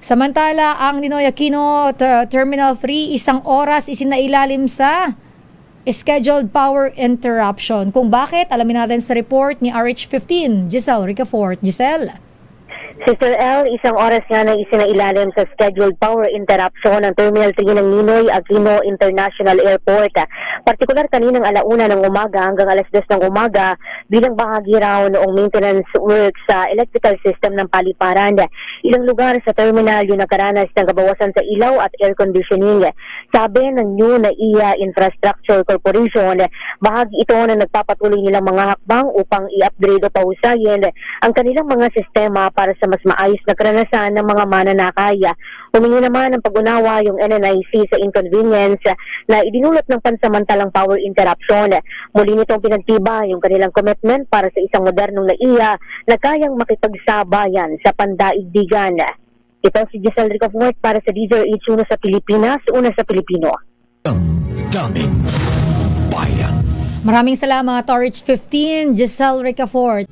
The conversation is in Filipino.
Samantala, ang Ninoy Aquino Terminal 3, 1 oras isinailalim sa scheduled power interruption. Kung bakit, alamin natin sa report ni RH15, Giselle Ricafort. Giselle. Sister L, 1 oras nga na isinailalim sa scheduled power interruption ng Terminal 3 ng Ninoy Aquino International Airport. Partikular kaninang 1:00 ng umaga hanggang 2:00 ng umaga bilang bahagi raw noong maintenance works sa electrical system ng paliparan. Ilang lugar sa terminal yung nakaranas ng kabawasan sa ilaw at air conditioning. Sabi ng New NAIA Infrastructure Corporation, bahagi ito na nagpapatuloy nilang mga hakbang upang i-upgrade o pahusayin ang kanilang mga sistema para sa mas maayos na karanasan ng mga mananakay. Humingi naman ng pag-unawa yung NNIC sa inconvenience na idinulot ng pansamantalang power interruption. Muli nitong pinagtiba yung kanilang commitment para sa isang modernong NAIA na kayang makipagsabayan sa pandaigdigan. Ito si Giselle Ricafort para sa DZRH, una sa Pilipinas, una sa Pilipino. Daming bayan. Maraming salamat, RH15, Giselle Ricafort.